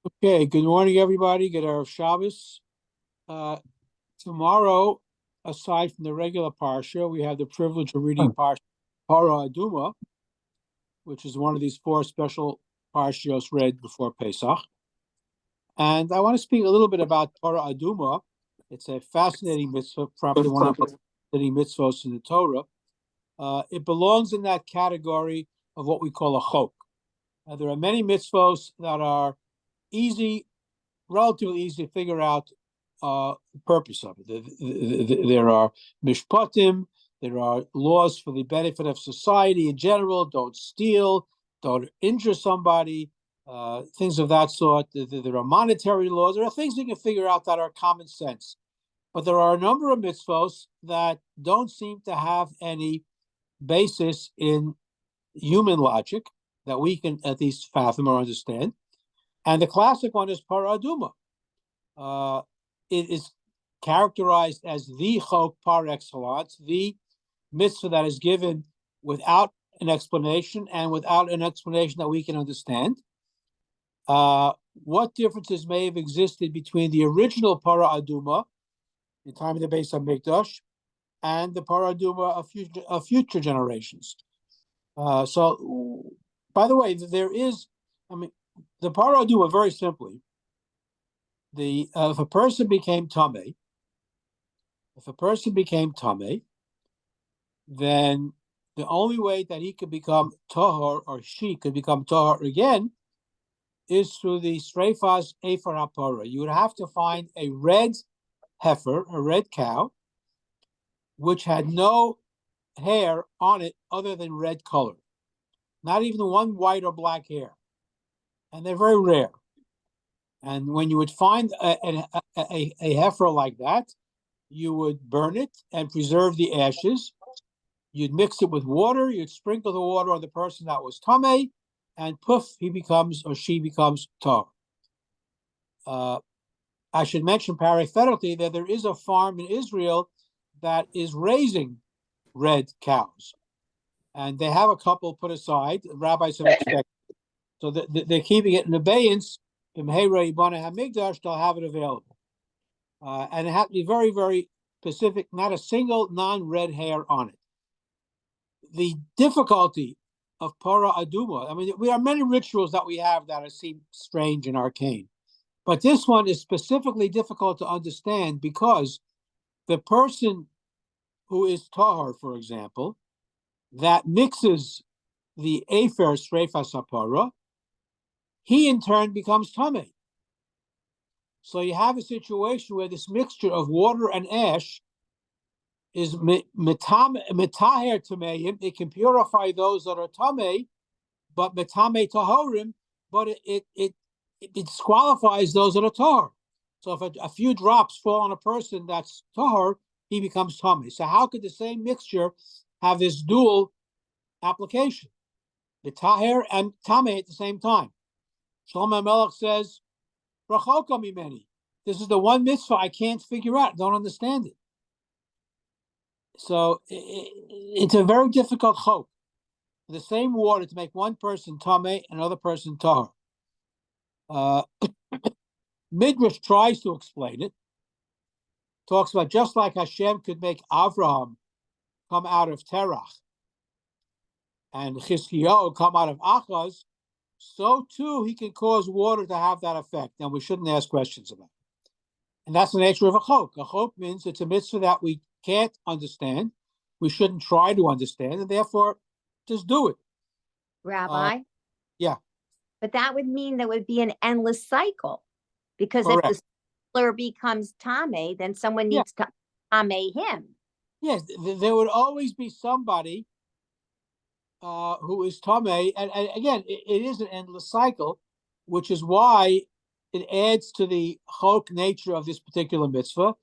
Okay, good morning, everybody. Good Erev Shabbos. Uh, Tomorrow, aside from the regular parsha, we have the privilege of reading parsha Para Aduma, which is one of these four special parshios read before Pesach. And I want to speak a little bit about Para Aduma. It's a fascinating mitzvah, probably one of the fascinating mitzvahs in the Torah. It belongs in that category of what we call a chok. There are many mitzvahs that are relatively easy to figure out the purpose of it. There are mishpatim, there are laws for the benefit of society in general. Don't steal, don't injure somebody, things of that sort. There are monetary laws. There are things you can figure out that are common sense. But there are a number of mitzvos that don't seem to have any basis in human logic that we can at least fathom or understand. And the classic one is Para Aduma. It is characterized as the chok par excellence, the mitzvah that is given without an explanation and without an explanation that we can understand. What differences may have existed between the original Para Aduma, in the time of the Beis HaMikdash, and the Para Aduma of future generations? So, by the way, the Para Aduma, very simply, if a person became tamei, then the only way that he could become tahor or she could become tahor again is through the streifas efer hapara. You would have to find a red heifer, a red cow, which had no hair on it other than red color, not even one white or black hair, and they're very rare. And when you would find a heifer like that, you would burn it and preserve the ashes. You'd mix it with water. You'd sprinkle the water on the person that was tamei, and poof, he becomes or she becomes tar. I should mention parenthetically that there is a farm in Israel that is raising red cows, and they have a couple put aside. The rabbis have expected, so they're keeping it in abeyance. They'll have it available. And it has to be very, very specific, not a single non-red hair on it. The difficulty of Para Aduma, we have many rituals that we have that seem strange and arcane, but this one is specifically difficult to understand because the person who is Tahar, for example, that mixes the Afer Streifas Hapara, he in turn becomes Tamei. So you have a situation where this mixture of water and ash is metaher tameim. It can purify those that are tamei, but metame tahorim, but it disqualifies those that are tahor. So if a few drops fall on a person that's tahor, he becomes tamei. So how could the same mixture have this dual application, the taher and tamei at the same time? Shlomo Melech says, this is the one mitzvah I can't figure out, don't understand it. So it's a very difficult chok. The same water to make one person tamei, another person tahor. Midrash tries to explain it. Talks about just like Hashem could make Avraham come out of Terach and Chizkiyahu come out of Achaz, so too he can cause water to have that effect. And we shouldn't ask questions about it. And that's the nature of a chok. A chok means it's a mitzvah that we can't understand. We shouldn't try to understand, and therefore just do it. Rabbi? Yeah. But that would mean there would be an endless cycle, because Correct. if the solar becomes tamei, then someone needs to tamei him. Yes, there would always be somebody who is tamei, and again, it is an endless cycle, which is why it adds to the chok nature of this particular mitzvah,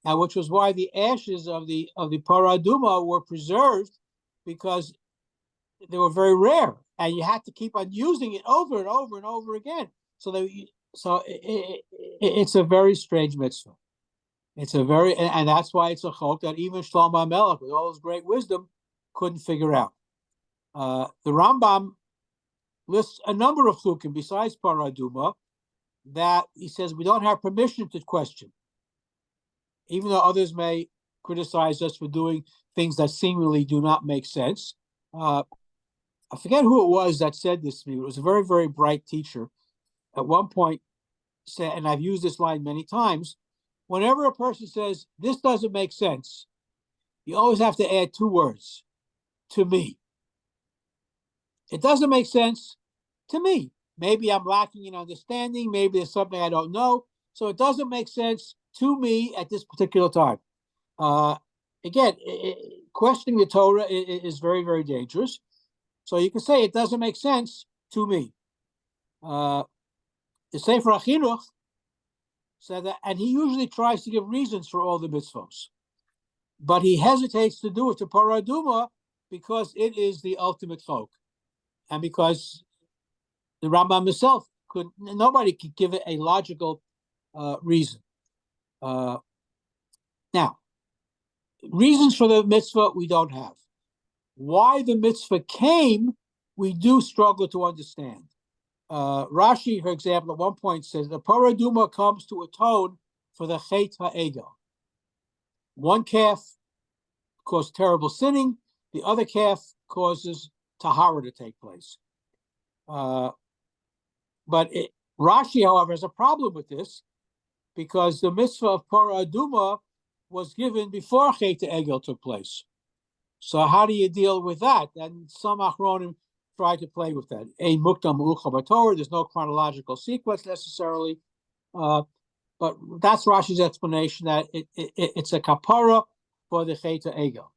and which was why the ashes of the Para Aduma were preserved, because they were very rare, and you had to keep on using it over and over and over again. So it's a very strange mitzvah. It's and that's why it's a chok that even Shlomo Melech, with all his great wisdom, couldn't figure out. The Rambam lists a number of chukim besides Para Aduma, that he says we don't have permission to question, even though others may criticize us for doing things that seemingly do not make sense. I forget who it was that said this to me. It was a very, very bright teacher. At one point said, and I've used this line many times, whenever a person says, this doesn't make sense, you always have to add two words, to me. It doesn't make sense to me. Maybe I'm lacking in understanding. Maybe there's something I don't know. So it doesn't make sense to me at this particular time. Again, questioning the Torah is very, very dangerous. So you can say it doesn't make sense to me. The Sefer HaChinuch said that, and he usually tries to give reasons for all the mitzvos, but he hesitates to do it to Parah Adumah because it is the ultimate chok, and because the Rambam himself nobody could give it a logical reason. Now, reasons for the mitzvah we don't have. Why the mitzvah came, we do struggle to understand. Rashi, for example, at one point says the Parah Adumah comes to atone for the Chet HaEgel. One calf caused terrible sinning, the other calf causes tahara to take place. But Rashi, however, has a problem with this because the mitzvah of Parah Adumah was given before Chet HaEgel took place. So how do you deal with that? And some Achronim try to play with that. Ein mukdam u'ucha b'Torah. There's no chronological sequence necessarily, but that's Rashi's explanation that it's a kapara for the Chet HaEgel.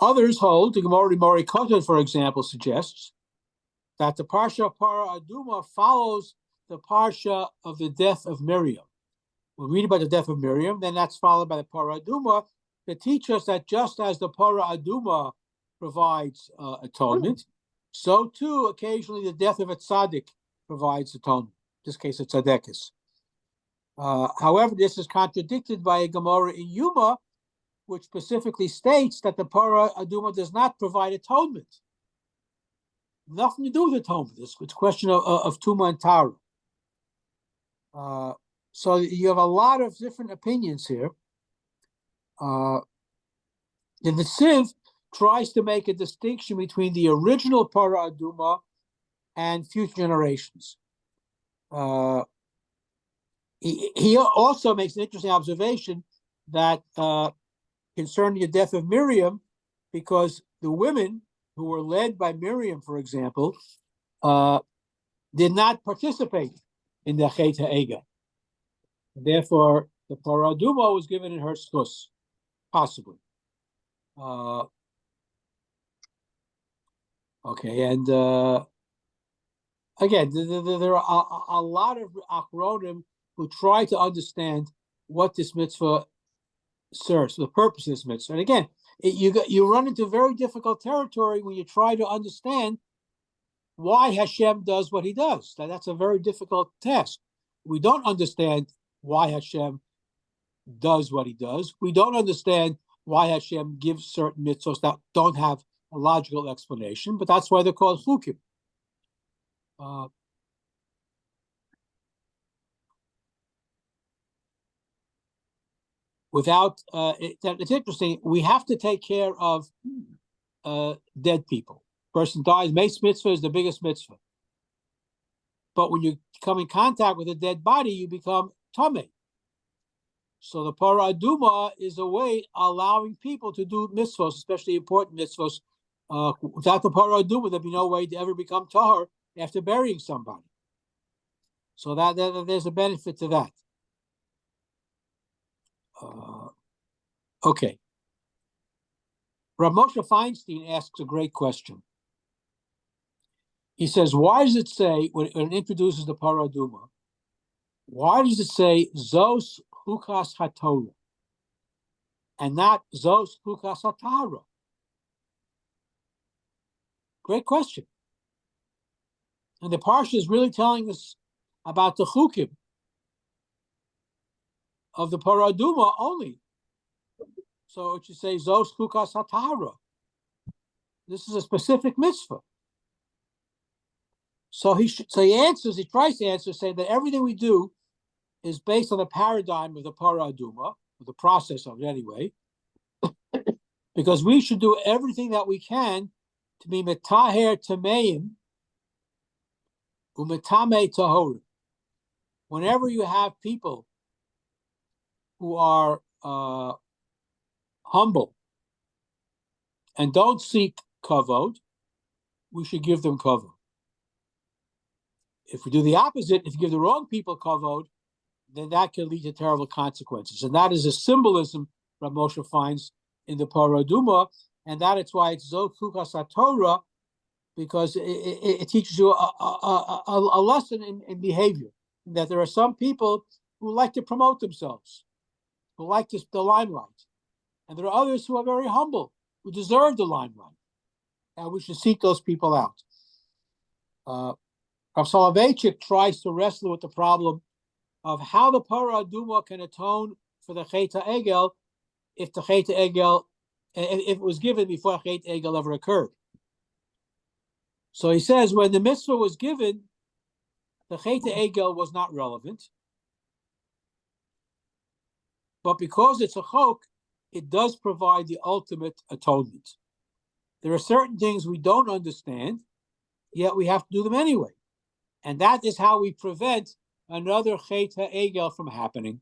Others hold, the Gemara Mori Kotel, for example, suggests that the parsha of Parah Adumah follows the parsha of the death of Miriam. We read about the death of Miriam, then that's followed by the Parah Adumah to teach us that just as the Parah Adumah provides atonement, so too occasionally the death of a tzaddik provides atonement. In this case, a tzaddikus. However, this is contradicted by a Gemara in Yuma, which specifically states that the Parah Adumah does not provide atonement. Nothing to do with atonement. It's a question of Tuma and Tara. So you have a lot of different opinions here. The Nesiv tries to make a distinction between the original Parah Adumah and future generations. He also makes an interesting observation that concerning the death of Miriam, because the women who were led by Miriam, for example, did not participate in the Chet HaEgel. Therefore, the Parah Adumah was given in her schus, possibly. Okay, and again, there are a lot of Achronim who try to understand what this mitzvah serves, the purpose of this mitzvah. And again, you run into very difficult territory when you try to understand why Hashem does what he does. That's a very difficult task. We don't understand why Hashem does what he does. We don't understand why Hashem gives certain mitzvahs that don't have a logical explanation, but that's why they're called chukim. It's interesting. We have to take care of dead people. Person dies. Mace mitzvah is the biggest mitzvah. But when you come in contact with a dead body, you become tameh. So the Parah Adumah is a way allowing people to do mitzvahs, especially important mitzvahs. Without the Parah Adumah, there'd be no way to ever become tahor after burying somebody. So that there's a benefit to that. Okay. Rav Moshe Feinstein asks a great question. He says, why does it say, when it introduces the Parah Adumah, why does it say Zos Chukas HaTorah and not Zos Chukas HaTahara? Great question. And the Parsha is really telling us about the chukim of the Parah Adumah only. So it should say Zos Chukas HaTahara. This is a specific mitzvah. So he tries to answer, saying that everything we do is based on the paradigm of the Parah Aduma, or the process of it anyway, because we should do everything that we can to be metaher tameim umetame tahorim. Whenever you have people who are humble and don't seek kavod, we should give them kavod. If we do the opposite, if you give the wrong people kavod, then that can lead to terrible consequences. And that is a symbolism Rav Moshe finds in the Parah Aduma, and that is why it's Zot Chukas HaTorah, because it teaches you a lesson in behavior, that there are some people who like to promote themselves, who like the limelight, and there are others who are very humble, who deserve the limelight, and we should seek those people out. Rav Soloveitchik tries to wrestle with the problem of how the Parah Aduma can atone for the Chet HaEgel if the Chet HaEgel, if it was given before Chet HaEgel ever occurred. So he says when the mitzvah was given, the Chet HaEgel was not relevant. But because it's a chok, it does provide the ultimate atonement. There are certain things we don't understand, yet we have to do them anyway. And that is how we prevent another Chet HaEgel from happening.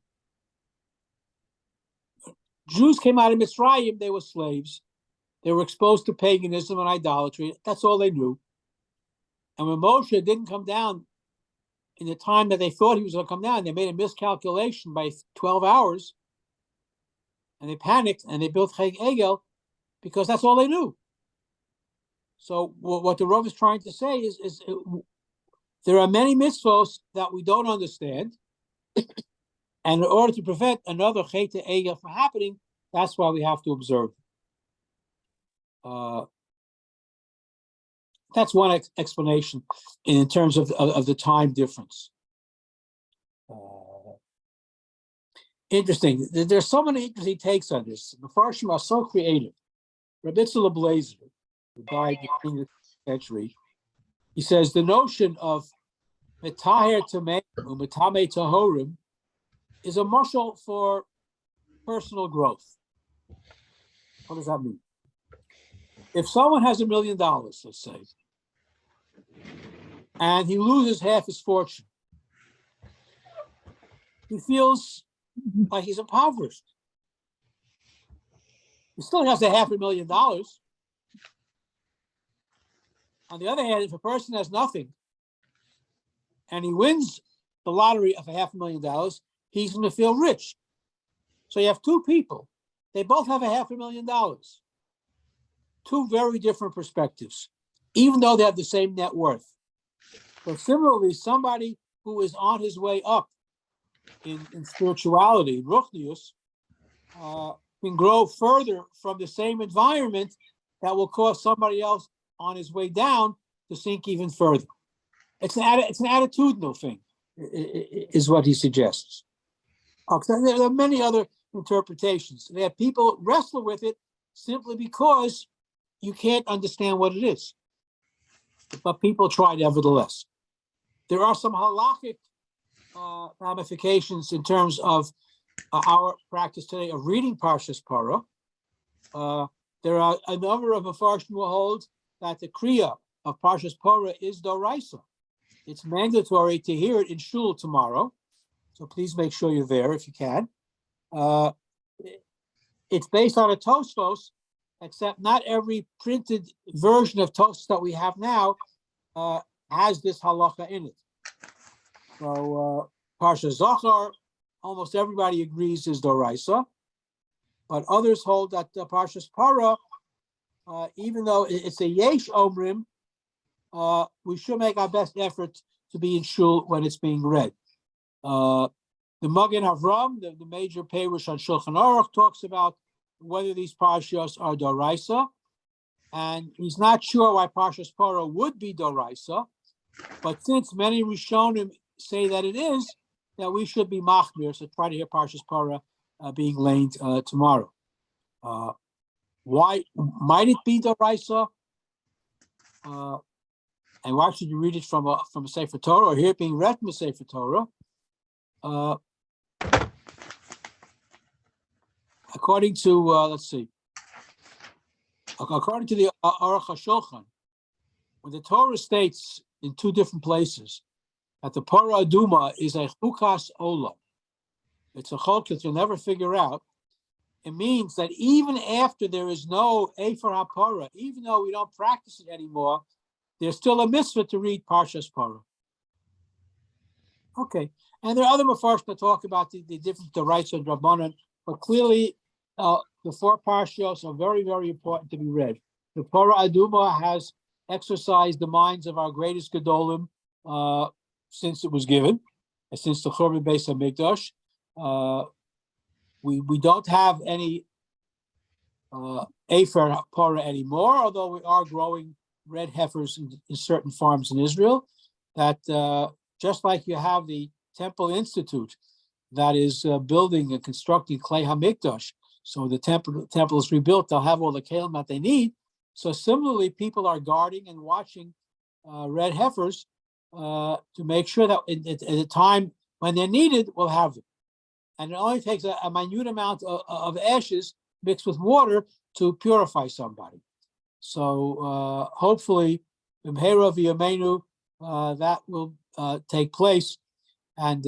Jews came out of Mitzrayim, they were slaves. They were exposed to paganism and idolatry. That's all they knew. And when Moshe didn't come down in the time that they thought he was going to come down, they made a miscalculation by 12 hours, and they panicked, and they built Chet HaEgel because that's all they knew. So what the Rav is trying to say is there are many mitzvos that we don't understand, and in order to prevent another Chet HaEgel from happening, that's why we have to observe. That's one explanation in terms of the time difference. Interesting. There's so many interesting takes on this. The Farshim are so creative. Rabbi Blazer, who died in the 20th century, he says the notion of metaher tamei or metame tahorim is a mashal for personal growth. What does that mean? If someone has $1 million, let's say, and he loses half his fortune, he feels like he's impoverished. He still has $500,000. On the other hand, if a person has nothing and he wins the lottery of $500,000, he's going to feel rich. So you have two people. They both have $500,000. Two very different perspectives, even though they have the same net worth. But similarly, somebody who is on his way up in spirituality, ruchnius, can grow further from the same environment that will cause somebody else on his way down to sink even further. It's an attitudinal thing, is what he suggests. There are many other interpretations. They have people wrestle with it simply because you can't understand what it is. But people try nevertheless. There are some halakhic ramifications in terms of our practice today of reading Parshas Parah. There are a number of Mefarshim who hold that the Kriya of Parshas Parah is Doraisa. It's mandatory to hear it in shul tomorrow, so please make sure you're there if you can. It's based on a Tosfos, except not every printed version of Tosfos that we have now has this halacha in it. So Parsha Zachar, almost everybody agrees is Doraisa, but others hold that Parshas Parah, even though it's a Yesh Omrim, we should make our best effort to be in shul when it's being read. The Magen Avram, the major Perush on Shulchan Aruch, talks about whether these parshas are Doraisa, and he's not sure why Parshas Parah would be Doraisa, but since many Rishonim say that it is, that we should be machmir, so try to hear Parshas Parah being laid tomorrow. Why might it be Doraisa? And why should you read it from a Sefer Torah or hear it being read from a Sefer Torah? According to let's see, according to the Aruch HaShulchan, when the Torah states in two different places that the Parah Aduma is a chukas olam, it's a chok that you'll never figure out. It means that even after there is no Efer HaParah, even though we don't practice it anymore, there's still a mitzvah to read Parshas Parah. Okay, and there are other mafarshim that talk about the different the rights of Rabbanan, but clearly the four parshas are very, very important to be read. The Parah Aduma has exercised the minds of our greatest gedolim since it was given, since the Churban Beis Hamikdash. We don't have any Efer Parah anymore, although we are growing red heifers in certain farms in Israel. That just like you have the Temple Institute that is building and constructing Klei HaMikdash, so the temple is rebuilt, they'll have all the kelim that they need. So similarly, people are guarding and watching red heifers to make sure that at a time when they're needed, we'll have them. And it only takes a minute amount of ashes mixed with water to purify somebody. So hopefully, B'mheira v'yameinu, that will take place. And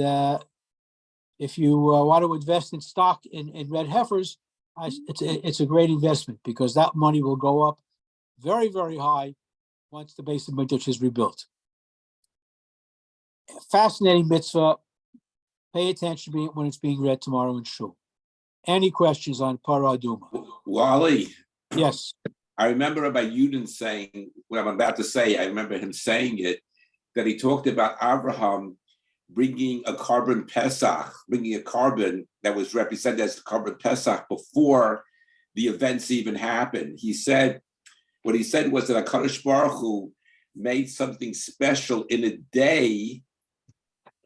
if you want to invest in stock in red heifers, it's a great investment because that money will go up very, very high once the base of Mikdash is rebuilt. Fascinating mitzvah. Pay attention when it's being read tomorrow in Shul. Any questions on Parah Aduma? Wally. Yes. I remember Rabbi Yudin saying, what I'm about to say, I remember him saying it, that he talked about Abraham bringing a carbon Pesach, bringing a carbon that was represented as the carbon Pesach before the events even happened. What he said was that HaKadosh Baruch Hu made something special in a day.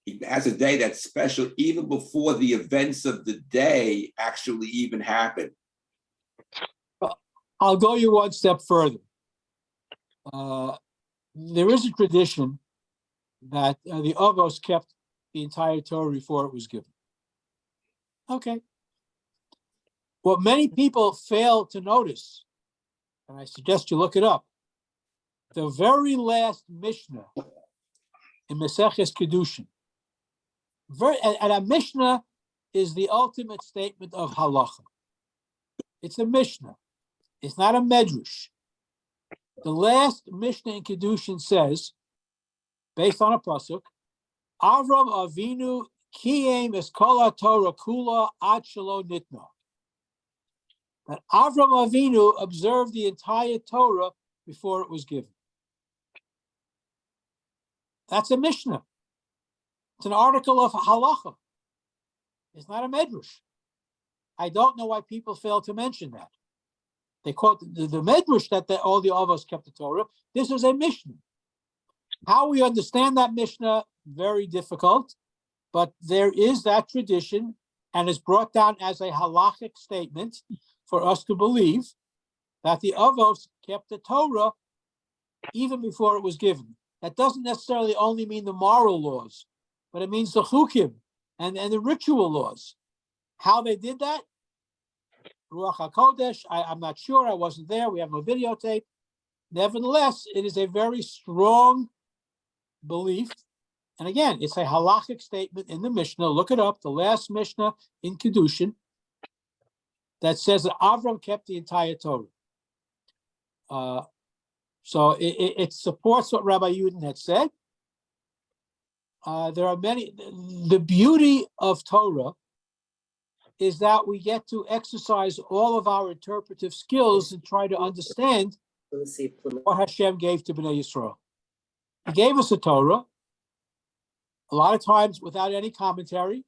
He has a day that's special even before the events of the day actually even happen. I'll go you one step further. There is a tradition that the Avos kept the entire Torah before it was given. Okay. What many people fail to notice, and I suggest you look it up, the very last Mishnah in Maseches Kedushin, and a Mishnah is the ultimate statement of halacha. It's a Mishnah. It's not a medrash. The last Mishnah in Kedushin says, based on a pasuk, Avram Avinu kiyem es kol Torah kula ad shelo nitna. That Avram Avinu observed the entire Torah before it was given. That's a Mishnah. It's an article of halacha. It's not a medrash. I don't know why people fail to mention that. They quote the medrash that all the Avos kept the Torah. This is a Mishnah. How we understand that Mishnah, very difficult, but there is that tradition, and it's brought down as a halachic statement for us to believe that the Avos kept the Torah even before it was given. That doesn't necessarily only mean the moral laws, but it means the chukim and the ritual laws. How they did that? Ruach HaKodesh, I'm not sure, I wasn't there, we have no videotape. Nevertheless, it is a very strong belief. And again, it's a halachic statement in the Mishnah. Look it up, the last Mishnah in Kedushin, that says that Avram kept the entire Torah. So it supports what Rabbi Yudin had said. There are many, the beauty of Torah is that we get to exercise all of our interpretive skills and try to understand what Hashem gave to Bnei Yisrael. He gave us a Torah, a lot of times without any commentary.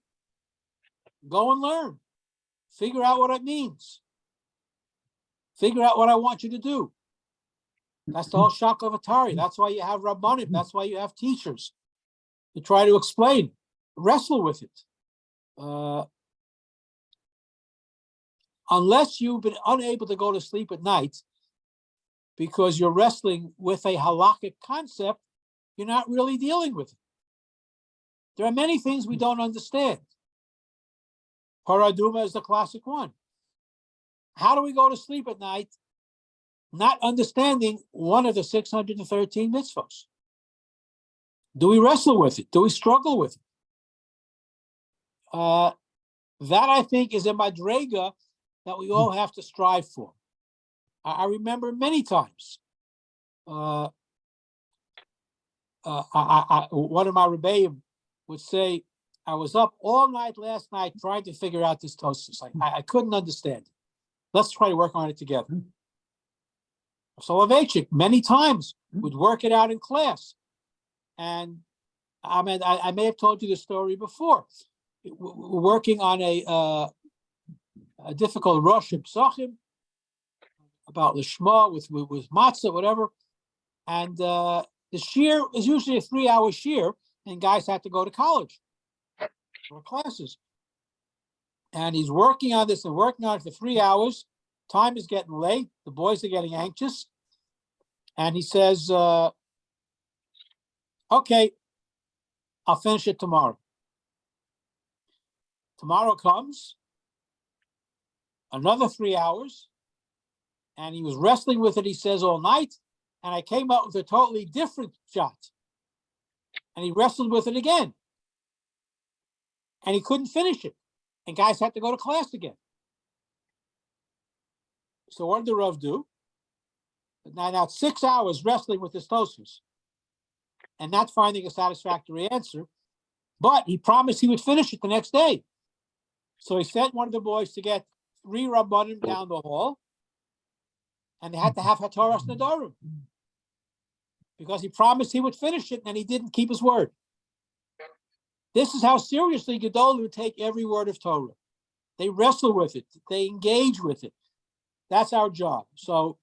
Go and learn. Figure out what it means. Figure out what I want you to do. That's the whole shak of Atari. That's why you have Rabbanim. That's why you have teachers to try to explain, wrestle with it. Unless you've been unable to go to sleep at night because you're wrestling with a halakhic concept, you're not really dealing with it. There are many things we don't understand. Paraduma is the classic one. How do we go to sleep at night not understanding one of the 613 mitzvahs? Do we wrestle with it? Do we struggle with it? That, I think, is a madrega that we all have to strive for. I remember many times, one of my Rabbi would say, I was up all night last night trying to figure out this Tosfos. I couldn't understand it. Let's try to work on it together. Soloveitchik many times would work it out in class. And I mean, I may have told you the story before. Working on a difficult Rosh Psachim about Lishma with matzah, whatever. And the shiur is usually a 3-hour shiur, and guys had to go to college or classes. And he's working on this and working on it for 3 hours. Time is getting late. The boys are getting anxious. And he says, okay, I'll finish it tomorrow. Tomorrow comes, another 3 hours, and he was wrestling with it, he says, all night, and I came up with a totally different shot. And he wrestled with it again. And he couldn't finish it. And guys had to go to class again. So what did the Rav do? Now 6 hours wrestling with his Tosfos and not finding a satisfactory answer, but he promised he would finish it the next day. So he sent one of the boys to get 3 Rabbanim down the hall, and they had to have Hatoras Nedarim because he promised he would finish it, and he didn't keep his word. This is how seriously Gedol would take every word of Torah. They wrestle with it. They engage with it. That's our job. So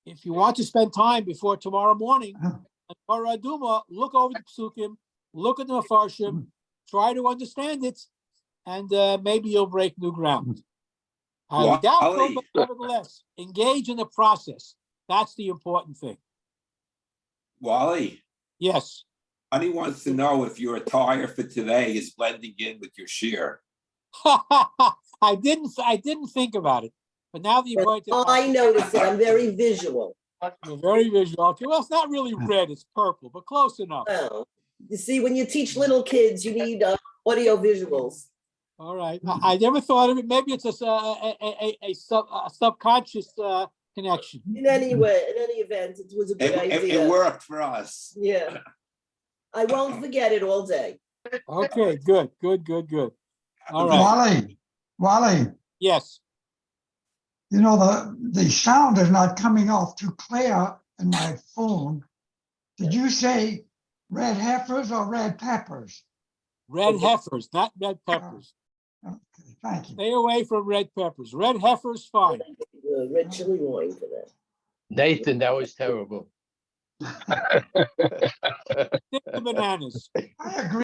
if you want to spend time before tomorrow morning, Torah Aduma, look over the Psukim, look at the Mefarshim, try to understand it, and maybe you'll break new ground. I doubt so, but nevertheless, engage in the process. That's the important thing. Wally. Yes. Honey wants to know if your attire for today is blending in with your shiur. I didn't think about it, but now that you're going to, I noticed it. I'm very visual. You're very visual. Okay, well, it's not really red; it's purple, but close enough. Well, you see, when you teach little kids, you need audio visuals. All right. I never thought of it. Maybe it's a subconscious connection. In any event, it was a good idea. It worked for us. Yeah. I won't forget it all day. Okay, good. All right. Wally, Yes. you know, the sound is not coming off too clear in my phone. Did you say red heifers or red peppers? Red heifers, not red peppers. Okay, thank you. Stay away from red peppers. Red heifers, fine. Red chili wine for that. Nathan, that was terrible. Stick to bananas. I agree.